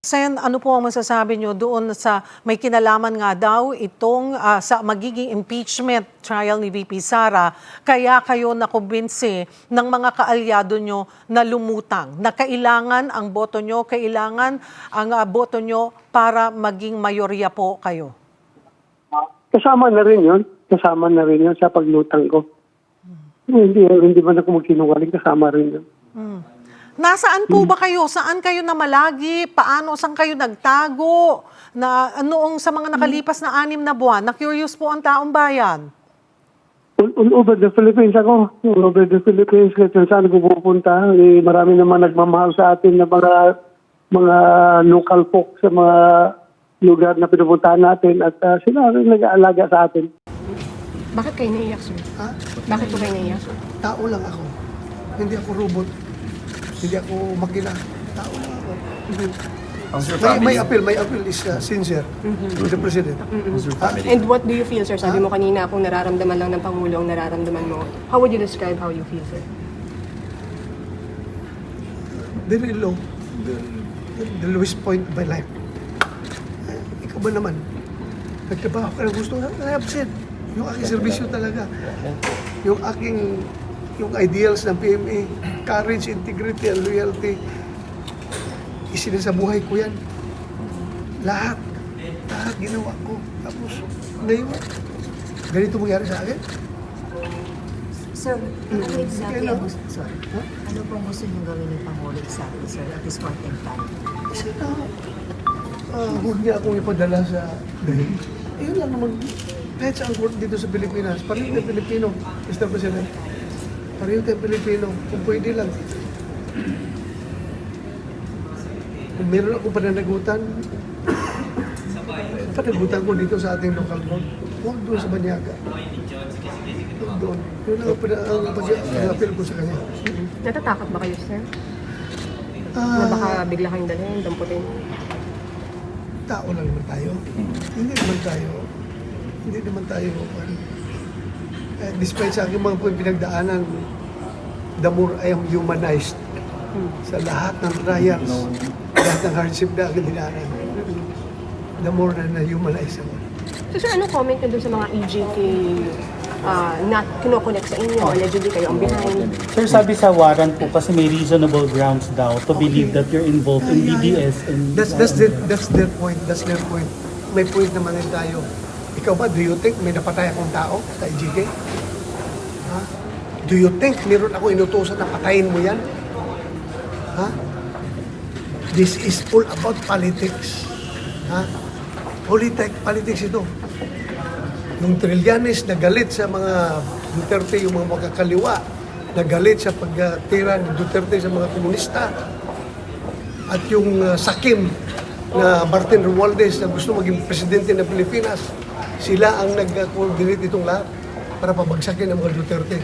Sen, ano po ang masasabi nyo doon sa may kinalaman nga daw itong sa magiging impeachment trial ni VP Sara, kaya kayo nakumbinsi ng mga kaalyado nyo na lumutang, na kailangan ang boto nyo, kailangan ang boto nyo para maging mayorya po kayo? Kasama na rin yun. Kasama na rin yun sa paglutang ko. Hindi man ako magsinungaling, kasama rin yun. Nasaan po ba kayo? Saan kayo namalagi? Paano? Saan kayo nagtago? Na noong sa mga nakalipas na 6 na buwan? Na-curious po ang taong bayan. All over the Philippines ako. All over the Philippines. Kahit saan ako pupunta. Marami naman nagmamahal sa atin na mga local folk sa mga lugar na pinupuntahan natin. At sila rin nag-aalaga sa atin. Bakit kayo naiyak, sir? Ha? Bakit po kayo naiyak? Tao lang ako. Hindi ako robot. Hindi ako makina. Tao lang ako. May appeal is sincere with the President. And what do you feel, sir? Sabi mo kanina kung nararamdaman lang ng Pangulo ang nararamdaman mo. How would you describe how you feel, sir? Very low. The lowest point of my life. Ikaw ba naman? Nagtrabaho ka ng gusto nga? I have said. Yung aking servisyo talaga. Yung ideals ng PMA, courage, integrity, and loyalty, isinasabuhay ko yan. Lahat ginawa ko. Tapos, ngayon, ganito mangyari sa akin. Sir, ano exactly ang gusto, sorry, ano pong gusto niyong gawin ng Pangulo exactly, sir, at this point in time? Huwag niya akong ipadala sa dahil. Yun lang naman. Kahit sa court dito sa Pilipinas, pareho tayong Pilipino, Mr. President. Pareho tayong Pilipino, kung pwede lang. Kung meron akong pananagutan ko dito sa ating local court. Huwag doon sa Banyaga. Huwag doon. Yun ang pag-appeal ko sa kanya. Natatakot ba kayo, sir? Na baka bigla kayong dalhin, damputin? Tao lang naman tayo. Hindi naman tayo despite sa aking mga pinagdaanan, the more I am humanized sa lahat ng trials, lahat ng hardship na aking dinaanan, the more na humanize ako. So, sir, anong comment nyo dun sa mga EJK na kinoconnect sa inyo? Allegedly kayo ang behind. Sir, sabi sa warrant po kasi may reasonable grounds daw to believe that you're involved in BDS. And That's their point. That's their point. May point naman rin tayo. Ikaw ba, do you think may napatay akong tao sa EJK? Ha? Do you think meron ako inutusan na patayin mo yan? Ha? This is all about politics. Ha? Politics ito. Yung Trillanes na galit sa mga Duterte, yung mga makakaliwa, na galit sa pagtira ni Duterte sa mga komunista, at yung Sakim na Martin Romualdez na gusto maging presidente ng Pilipinas, sila ang nag-coordinate itong lahat para pabagsakin ang mga Duterte.